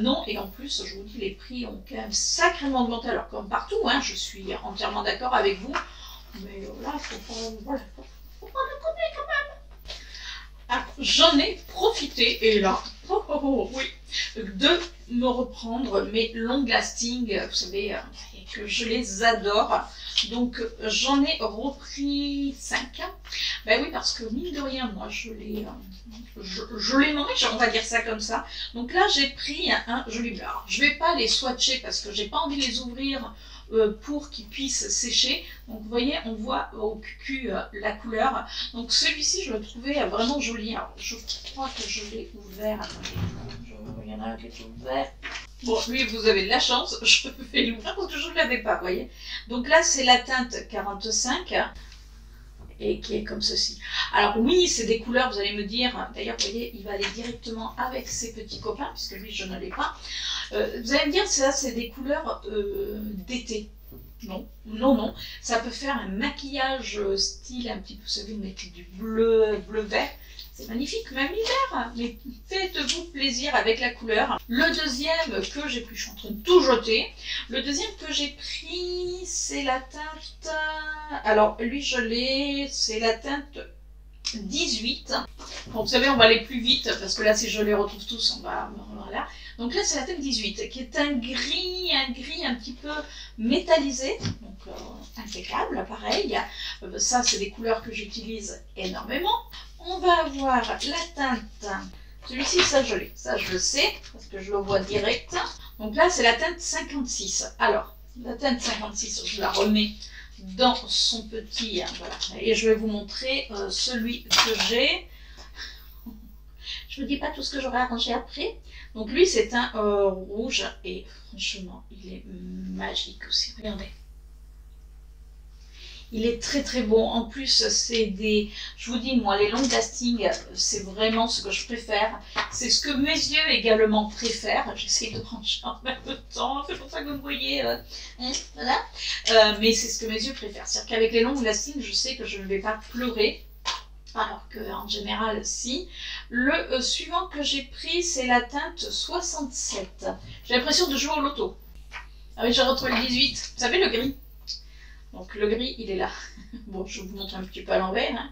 A: non. Et en plus, je vous dis, les prix ont quand même sacrément augmenté, alors comme partout, hein, je suis entièrement d'accord avec vous, mais là, faut pas le connaître quand même. Alors, j'en ai profité, et là, oui, de me reprendre mes long lasting, vous savez, que je les adore. Donc j'en ai repris 5. Ben oui, parce que mine de rien, moi je les mangé, on va dire ça comme ça. Donc là j'ai pris un joli bleu. Alors, je vais pas les swatcher parce que j'ai pas envie de les ouvrir pour qu'ils puissent sécher. Donc vous voyez, on voit au cucu la couleur. Donc celui-ci je le trouvais vraiment joli. Alors je crois que je l'ai ouvert. Attendez, il y en a un qui est ouvert. Bon, lui, vous avez de la chance, je vais l'ouvrir parce que je ne l'avais pas, vous voyez. Donc là, c'est la teinte 45 et qui est comme ceci. Alors oui, c'est des couleurs, vous allez me dire, d'ailleurs, vous voyez, il va aller directement avec ses petits copains, puisque lui, je ne l'ai pas. Vous allez me dire, ça, c'est des couleurs d'été. Non, ça peut faire un maquillage style un petit peu, vous savez, vous mettez du bleu-vert. C'est magnifique, même l'hiver, mais faites-vous plaisir avec la couleur. Le deuxième que j'ai pris, je suis en train de tout jeter. Le deuxième que j'ai pris, c'est la teinte... Alors, lui, je l'ai... C'est la teinte 18. Bon, vous savez, on va aller plus vite, parce que là, si je les retrouve tous, on va... Voilà. Donc là, c'est la teinte 18, qui est un gris un petit peu métallisé. Donc, impeccable, pareil. Ça, c'est des couleurs que j'utilise énormément. On va avoir la teinte, celui-ci, ça je l'ai, ça je le sais, parce que je le vois direct. Donc là, c'est la teinte 56. Alors, la teinte 56, je la remets dans son petit, voilà, et je vais vous montrer celui que j'ai. Je ne vous dis pas tout ce que j'aurai arrangé après. Donc lui, c'est un rouge, et franchement, il est magique aussi, regardez. Il est très beau. En plus, c'est des... Je vous dis, moi, les long lasting, c'est vraiment ce que je préfère. C'est ce que mes yeux également préfèrent. J'essaie de ranger en même temps. C'est pour ça que vous me voyez. Voilà. Mais c'est ce que mes yeux préfèrent. C'est-à-dire qu'avec les long lasting, je sais que je ne vais pas pleurer. Alors qu'en général, si. Le suivant que j'ai pris, c'est la teinte 67. J'ai l'impression de jouer au loto. Ah oui, j'ai retrouvé le 18. Vous savez, le gris. Donc le gris, il est là. Bon, je vous montre un petit peu à l'envers. Hein.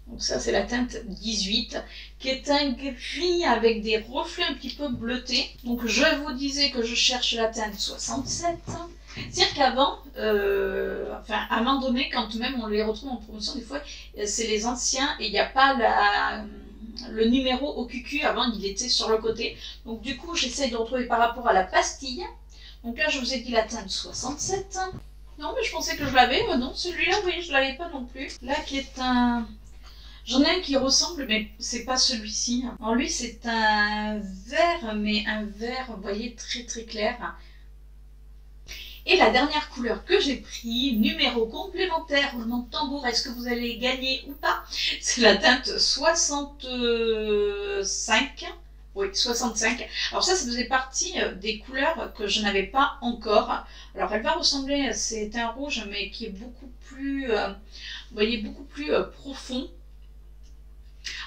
A: Donc ça, c'est la teinte 18, qui est un gris avec des reflets un petit peu bleutés. Donc je vous disais que je cherche la teinte 67. C'est-à-dire qu'avant, enfin à un moment donné, quand même on les retrouve en promotion, des fois, c'est les anciens et il n'y a pas le numéro au QQ. Avant, il était sur le côté. Donc du coup, j'essaie de retrouver par rapport à la pastille. Donc là, je vous ai dit la teinte 67. Non, mais je pensais que je l'avais. Non, celui-là, oui, je ne l'avais pas non plus. Là, qui est un... J'en ai un qui ressemble, mais c'est pas celui-ci. Alors lui, c'est un vert, mais un vert, vous voyez, très clair. Et la dernière couleur que j'ai pris, numéro complémentaire, roulement de tambour, est-ce que vous allez gagner ou pas? C'est la teinte 65. Oui, 65. Alors ça faisait partie des couleurs que je n'avais pas encore. Alors elle va ressembler, c'est un rouge, mais qui est beaucoup plus, vous voyez, beaucoup plus profond.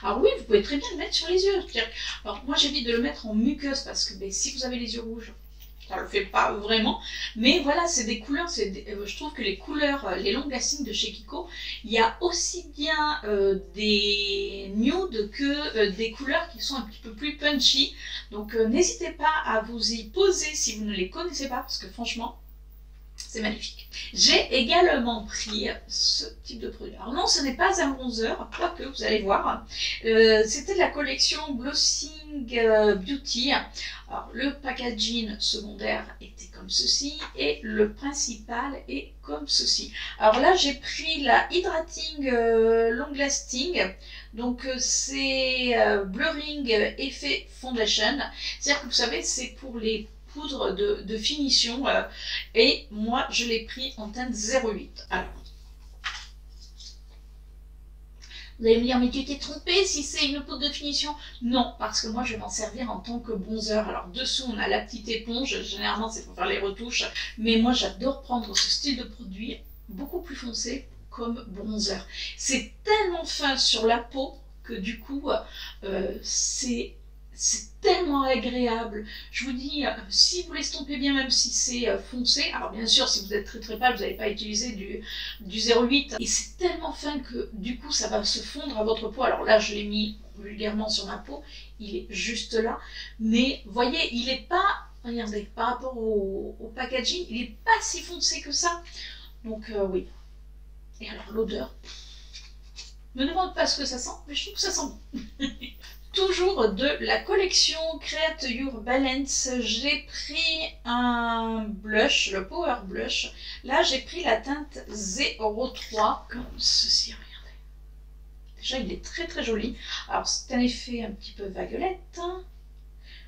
A: Alors oui, vous pouvez très bien le mettre sur les yeux. Alors moi j'évite de le mettre en muqueuse parce que si vous avez les yeux rouges, Ça le fait pas vraiment, mais voilà, c'est des couleurs, je trouve que les couleurs, les long lasting de chez Kiko, il y a aussi bien des nudes que des couleurs qui sont un petit peu plus punchy. Donc n'hésitez pas à vous y poser si vous ne les connaissez pas, parce que franchement, c'est magnifique. J'ai également pris ce type de produit. Alors non, ce n'est pas un bronzer, quoique vous allez voir. C'était de la collection Glossing Beauty. Alors le packaging secondaire était comme ceci et le principal est comme ceci. Alors là, j'ai pris la Hydrating Long Lasting. Donc c'est Blurring Effet Foundation. C'est-à-dire que vous savez, c'est pour les poudre de finition et moi je l'ai pris en teinte 08. Alors, vous allez me dire, mais tu t'es trompé si c'est une poudre de finition? Non, parce que moi je vais m'en servir en tant que bronzer. Alors dessous on a la petite éponge, généralement c'est pour faire les retouches, mais moi j'adore prendre ce style de produit beaucoup plus foncé comme bronzer. C'est tellement fin sur la peau que du coup c'est tellement agréable. Je vous dis, si vous l'estompez bien, même si c'est foncé, alors bien sûr, si vous êtes très pâle, vous n'allez pas utiliser du 08. Et c'est tellement fin que du coup, ça va se fondre à votre peau. Alors là, je l'ai mis vulgairement sur ma peau. Il est juste là. Mais voyez, il n'est pas, regardez, par rapport au packaging, il n'est pas si foncé que ça. Donc oui. Et alors l'odeur, me demande pas ce que ça sent, mais je trouve que ça sent bon. Toujours de la collection Create Your Balance, j'ai pris un blush, le Power Blush. Là, j'ai pris la teinte 03, comme ceci, regardez. Déjà, il est très joli. Alors, c'est un effet un petit peu vaguelette.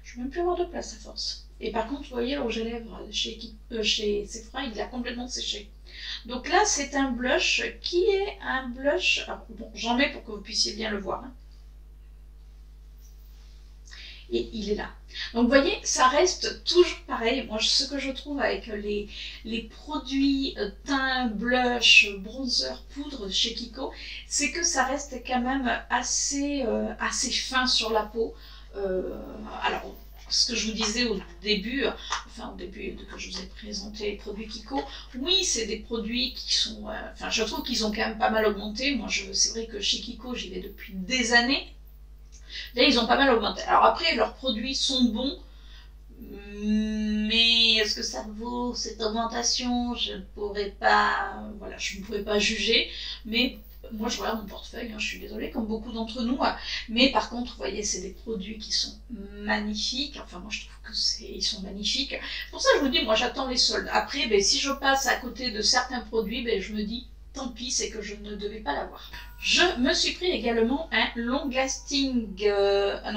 A: Je ne vais même plus avoir de place à force. Et par contre, vous voyez, le rouge à lèvres chez Sephora, il a complètement séché. Donc là, c'est un blush qui est un blush... Alors, bon, j'en mets pour que vous puissiez bien le voir. Et il est là. Donc vous voyez, ça reste toujours pareil. Moi, ce que je trouve avec les produits teint, blush, bronzer, poudre chez Kiko, c'est que ça reste quand même assez fin sur la peau. Alors, ce que je vous disais au début, que je vous ai présenté les produits Kiko, oui, c'est des produits qui sont... je trouve qu'ils ont quand même pas mal augmenté. Moi, c'est vrai que chez Kiko, j'y vais depuis des années. Là, ils ont pas mal augmenté. Alors après, leurs produits sont bons, mais est-ce que ça vaut cette augmentation? Je ne pourrais pas, voilà, je ne pourrais pas juger. Mais moi, je regarde mon portefeuille, hein, je suis désolée, comme beaucoup d'entre nous. Mais par contre, vous voyez, c'est des produits qui sont magnifiques. Enfin, moi, je trouve que ils sont magnifiques. Pour ça, je vous dis, moi, j'attends les soldes. Après, si je passe à côté de certains produits, je me dis, tant pis, c'est que je ne devais pas l'avoir. Je me suis pris également un long lasting, un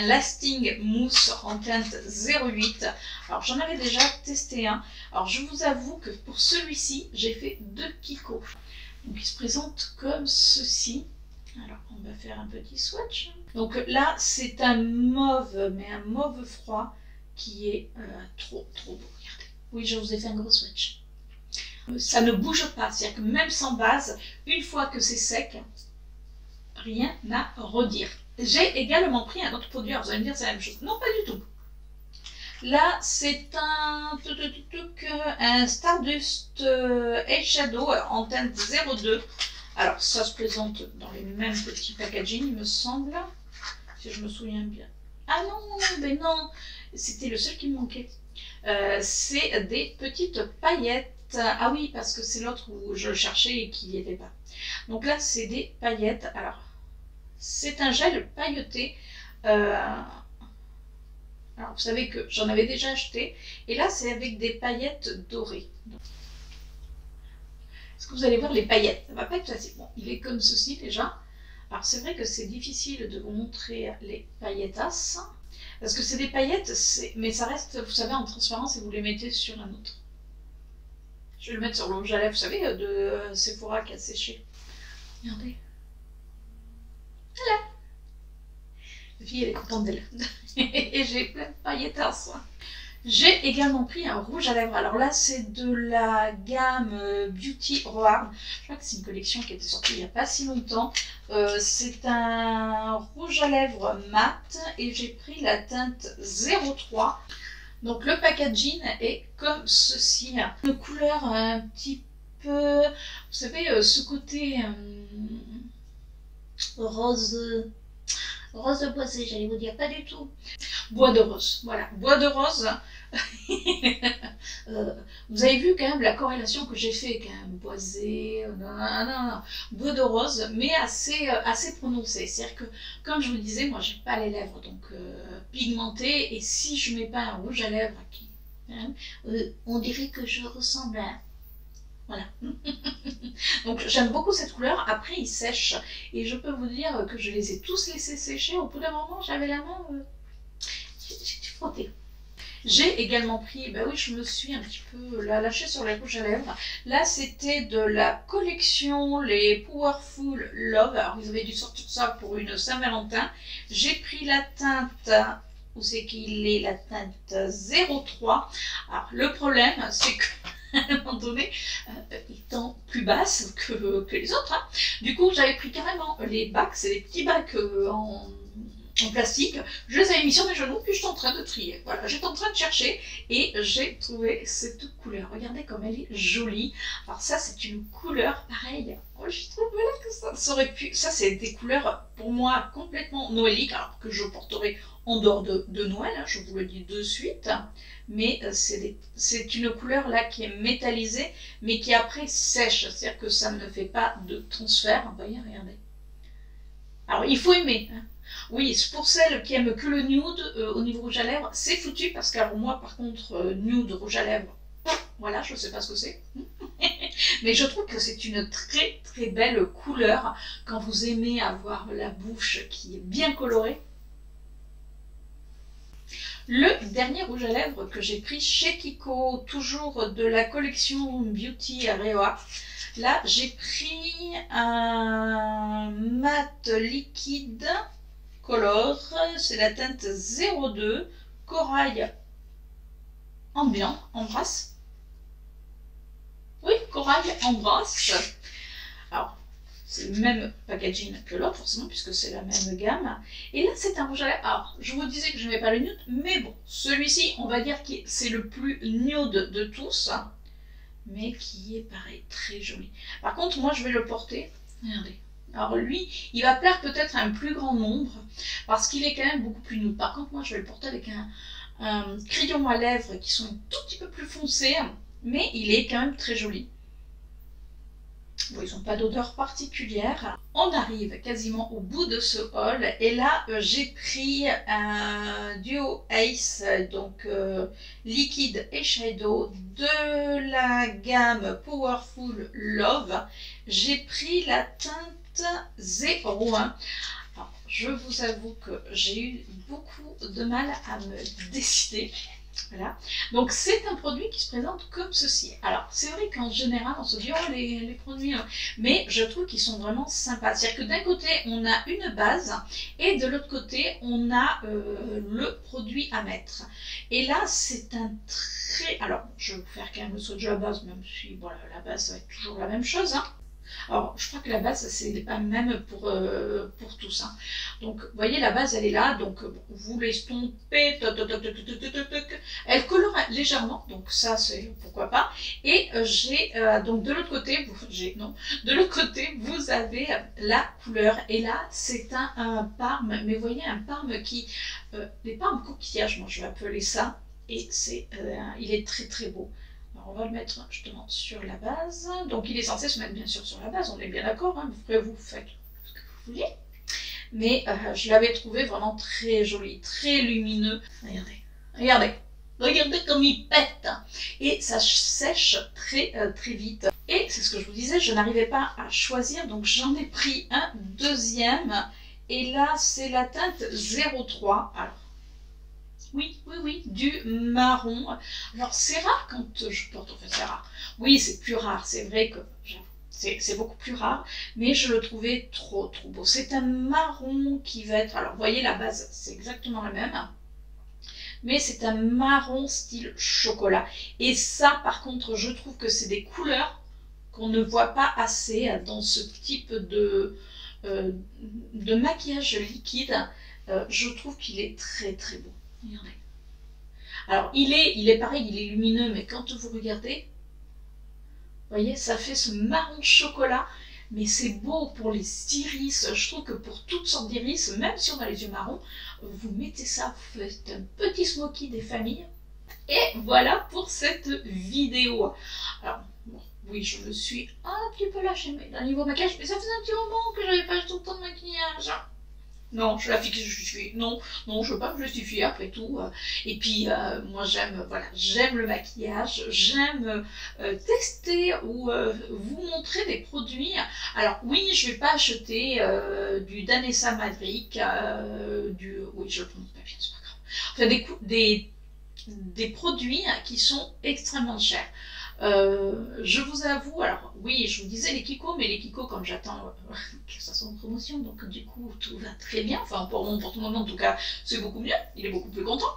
A: lasting mousse en teinte 08. Alors j'en avais déjà testé un. Alors je vous avoue que pour celui-ci, j'ai fait 2 Kiko. Donc il se présente comme ceci. Alors on va faire un petit swatch. Donc là, c'est un mauve, mais un mauve froid qui est trop beau. Regardez. Oui, je vous ai fait un gros swatch. Ça ne bouge pas, c'est-à-dire que même sans base, une fois que c'est sec, rien à redire. J'ai également pris un autre produit, alors vous allez me dire c'est la même chose. Non, pas du tout. Là, c'est un Stardust Eyeshadow en teinte 02. Alors, ça se présente dans les mêmes petits packaging, il me semble, si je me souviens bien. Ah non, mais non, c'était le seul qui me manquait. C'est des petites paillettes. Ah oui, parce que c'est l'autre où je le cherchais et qu'il n'y était pas. Donc là, c'est des paillettes. Alors, c'est un gel pailleté. Alors, vous savez que j'en avais déjà acheté. Et là, c'est avec des paillettes dorées. Est-ce que vous allez voir les paillettes? Ça ne va pas être facile. Bon, il est comme ceci déjà. Alors, c'est vrai que c'est difficile de vous montrer les paillettas. Parce que c'est des paillettes, mais ça reste, vous savez, en transparence et vous les mettez sur un autre. Je vais le mettre sur le rouge à lèvres, vous savez, de Sephora qui a séché. Regardez. Voilà. La fille, elle est contente d'elle. Et j'ai plein de paillettes. J'ai également pris un rouge à lèvres. Alors là, c'est de la gamme Beauty Roar. Je crois que c'est une collection qui était sortie il n'y a pas si longtemps. C'est un rouge à lèvres mat et j'ai pris la teinte 03. Donc le packaging est comme ceci. Une couleur un petit peu, vous savez, ce côté rose, rose boisé, j'allais vous dire, pas du tout. Bois de rose, voilà, bois de rose. Vous avez vu quand même la corrélation que j'ai fait, quand même, boisé, non, bois de rose, mais assez prononcé. C'est-à-dire que, comme je vous disais, moi j'ai pas les lèvres donc pigmentées, et si je mets pas un rouge à lèvres qui, hein, on dirait que je ressemble à... Voilà. Donc j'aime beaucoup cette couleur. Après il sèche, et je peux vous dire que je les ai tous laissés sécher. Au bout d'un moment j'avais la main, j'ai frotté. J'ai également pris, bah oui, je me suis un petit peu lâchée sur les rouges à lèvres. Là, c'était de la collection les Powerful Love. Alors, ils avaient dû sortir ça pour une Saint-Valentin. J'ai pris la teinte, où c'est qu'il est, la teinte 03. Alors, le problème, c'est que à un moment donné, étant plus basse que les autres, hein, du coup, j'avais pris carrément les bacs, c'est des petits bacs en plastique, je les avais mis sur mes genoux, puis j'étais en train de trier. Voilà, j'étais en train de chercher, et j'ai trouvé cette couleur. Regardez comme elle est jolie. Alors ça, c'est une couleur pareille. Oh, je trouve voilà que ça aurait pu... Ça, c'est des couleurs, pour moi, complètement noéliques, alors que je porterai en dehors de Noël, hein, je vous le dis de suite. Mais c'est une couleur là qui est métallisée, mais qui après sèche. C'est-à-dire que ça ne fait pas de transfert. Vous voyez, regardez. Alors, il faut aimer, hein. Oui, pour celles qui aiment que le nude au niveau rouge à lèvres, c'est foutu, parce que alors moi par contre, nude rouge à lèvres, voilà, je ne sais pas ce que c'est. Mais je trouve que c'est une très très belle couleur quand vous aimez avoir la bouche qui est bien colorée. Le dernier rouge à lèvres que j'ai pris chez Kiko, toujours de la collection Beauty Areoa. Là, j'ai pris un mat liquide color, c'est la teinte 02, corail ambiant, embrasse. Oui, corail embrasse. Alors, c'est le même packaging que l'autre, forcément, puisque c'est la même gamme. Et là, c'est un rouge à lèvres. Alors, je vous disais que je n'aimais pas le nude, mais bon, celui-ci, on va dire que c'est le plus nude de tous, mais qui est, pareil, très joli. Par contre, moi, je vais le porter, regardez. Alors lui, il va plaire peut-être à un plus grand nombre, parce qu'il est quand même beaucoup plus nude. Par contre, moi, je vais le porter avec un crayon à lèvres qui sont un tout petit peu plus foncés, mais il est quand même très joli. Bon, ils n'ont pas d'odeur particulière. On arrive quasiment au bout de ce haul, et là, j'ai pris un Duo Ace, donc liquide et shadow, de la gamme Powerful Love. J'ai pris la teinte 01. Alors, je vous avoue que j'ai eu beaucoup de mal à me décider. Voilà. Donc c'est un produit qui se présente comme ceci. Alors c'est vrai qu'en général on se dit oh les produits, hein, mais je trouve qu'ils sont vraiment sympas. C'est-à-dire que d'un côté on a une base, et de l'autre côté on a le produit à mettre. Et là c'est un très... Alors je vais vous faire quand même le saut de la base, même si voilà, la base ça va être toujours la même chose, hein. Alors, je crois que la base, c'est pas même pour tous, hein. Donc, vous voyez, la base, elle est là. Donc, vous l'estompez, elle colore légèrement. Donc, ça, c'est pourquoi pas. Et j'ai, donc, de l'autre côté, de l'autre côté, vous avez la couleur. Et là, c'est un parme. Mais vous voyez, un parme qui... les parmes coquillages, moi, je vais appeler ça. Et c'est, il est très, très beau. Alors on va le mettre justement sur la base. Donc il est censé se mettre bien sûr sur la base, on est bien d'accord, hein. Après vous faites ce que vous voulez. Mais je l'avais trouvé vraiment très joli, très lumineux. Regardez, regardez, regardez comme il pète. Et ça sèche très très vite. Et c'est ce que je vous disais, je n'arrivais pas à choisir, donc j'en ai pris un deuxième. Et là c'est la teinte 03. Alors, oui, du marron. Alors c'est rare quand je porte, en fait c'est rare. Oui, c'est plus rare, c'est vrai que c'est beaucoup plus rare, mais je le trouvais trop beau. C'est un marron qui va être, alors vous voyez la base, c'est exactement la même, mais c'est un marron style chocolat. Et ça par contre, je trouve que c'est des couleurs qu'on ne voit pas assez dans ce type de maquillage liquide. Je trouve qu'il est très beau. Regardez. Alors il est pareil, il est lumineux, mais quand vous regardez, vous voyez, ça fait ce marron chocolat, mais c'est beau pour les iris. Je trouve que pour toutes sortes d'iris, même si on a les yeux marrons, vous mettez ça, vous faites un petit smoky des familles. Et voilà pour cette vidéo. Alors, bon, oui, je me suis un petit peu lâchée au niveau maquillage, mais ça faisait un petit moment que j'avais pas tout le temps de maquillage. Non, je la fille que je suis. Non, non, je veux pas me justifier après tout. Et puis, moi, j'aime le maquillage, j'aime tester ou vous montrer des produits. Alors, oui, je vais pas acheter du Danessa Madric, oui, je le prononce pas bien, c'est pas grave. Enfin, des produits qui sont extrêmement chers. Je vous avoue, alors oui, je vous disais les Kiko, mais les Kiko, comme j'attends que ça soit en promotion, donc du coup tout va très bien, enfin pour tout le monde en tout cas, c'est beaucoup mieux, il est beaucoup plus content.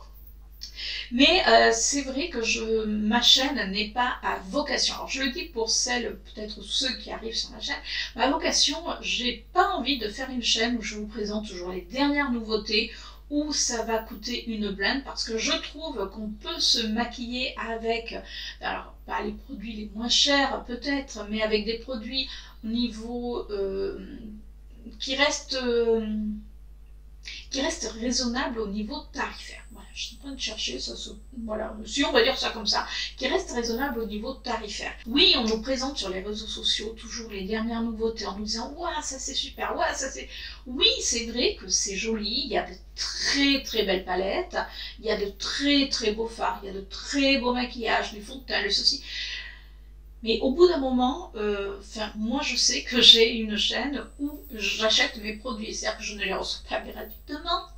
A: Mais c'est vrai que ma chaîne n'est pas à vocation. Alors je le dis pour celles, peut-être ceux qui arrivent sur ma chaîne, ma vocation, j'ai pas envie de faire une chaîne où je vous présente toujours les dernières nouveautés, où ça va coûter une blinde, parce que je trouve qu'on peut se maquiller avec, alors pas les produits les moins chers peut-être, mais avec des produits au niveau qui restent raisonnables au niveau tarifaire. Voilà, je suis en train de chercher, voilà, si on va dire ça comme ça, qui reste raisonnable au niveau tarifaire. Oui, on nous présente sur les réseaux sociaux toujours les dernières nouveautés en nous disant « Ouah, ça c'est super, ouah, ça c'est... » Oui, c'est vrai que c'est joli, il y a de très très belles palettes, il y a de très très beaux fards, il y a de très beaux maquillages, du fond de teint, le ceci. Mais au bout d'un moment, moi je sais que j'ai une chaîne où j'achète mes produits, c'est-à-dire que je ne les reçois pas gratuitement.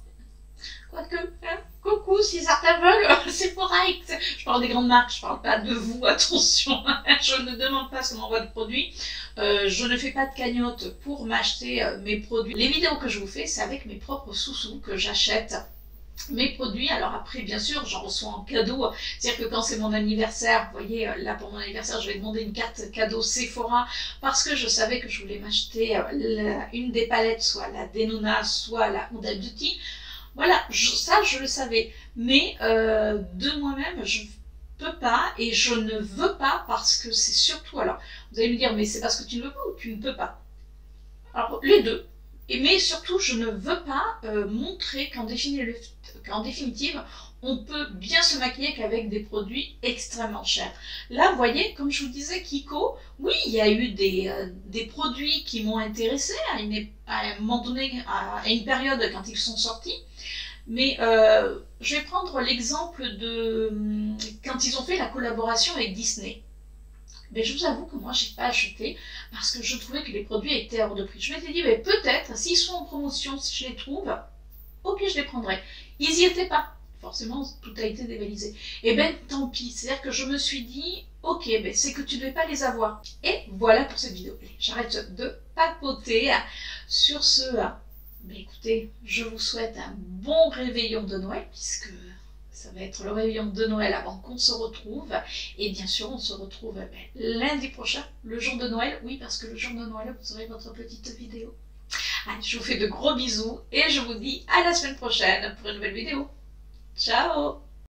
A: Quoique, hein, coucou, si certains veulent, c'est correct. Je parle des grandes marques, je parle pas de vous, attention. Je ne demande pas ce qu'on m'envoie de produits. Je ne fais pas de cagnotte pour m'acheter mes produits. Les vidéos que je vous fais, c'est avec mes propres sous-sous que j'achète mes produits. Alors après, bien sûr, j'en reçois en cadeau. C'est-à-dire que quand c'est mon anniversaire, vous voyez, là pour mon anniversaire, je vais demander une carte cadeau Sephora parce que je savais que je voulais m'acheter une des palettes, soit la Denona, soit la Huda Beauty. Voilà, ça je le savais. Mais de moi-même, je peux pas et je ne veux pas parce que c'est surtout... Alors, vous allez me dire, mais c'est parce que tu ne veux pas ou tu ne peux pas? Alors, les deux. Mais surtout, je ne veux pas montrer qu'en définitive, on peut bien se maquiller qu'avec des produits extrêmement chers. Là, vous voyez, comme je vous disais, Kiko, oui, il y a eu des produits qui m'ont intéressée à un moment donné, à une période quand ils sont sortis. Mais je vais prendre l'exemple de quand ils ont fait la collaboration avec Disney. Mais je vous avoue que moi, je n'ai pas acheté parce que je trouvais que les produits étaient hors de prix. Je m'étais dit, mais peut-être, s'ils sont en promotion, si je les trouve, ok, je les prendrai. Ils n'y étaient pas. Forcément, tout a été dévalisé. Et ben, tant pis. C'est-à-dire que je me suis dit, ok, ben, c'est que tu ne devais pas les avoir. Et voilà pour cette vidéo. J'arrête de papoter. Sur ce, ben, écoutez, je vous souhaite un bon réveillon de Noël, puisque... ça va être le réveillon de Noël avant qu'on se retrouve. Et bien sûr, on se retrouve lundi prochain, le jour de Noël. Oui, parce que le jour de Noël, vous aurez votre petite vidéo. Allez, je vous fais de gros bisous et je vous dis à la semaine prochaine pour une nouvelle vidéo. Ciao!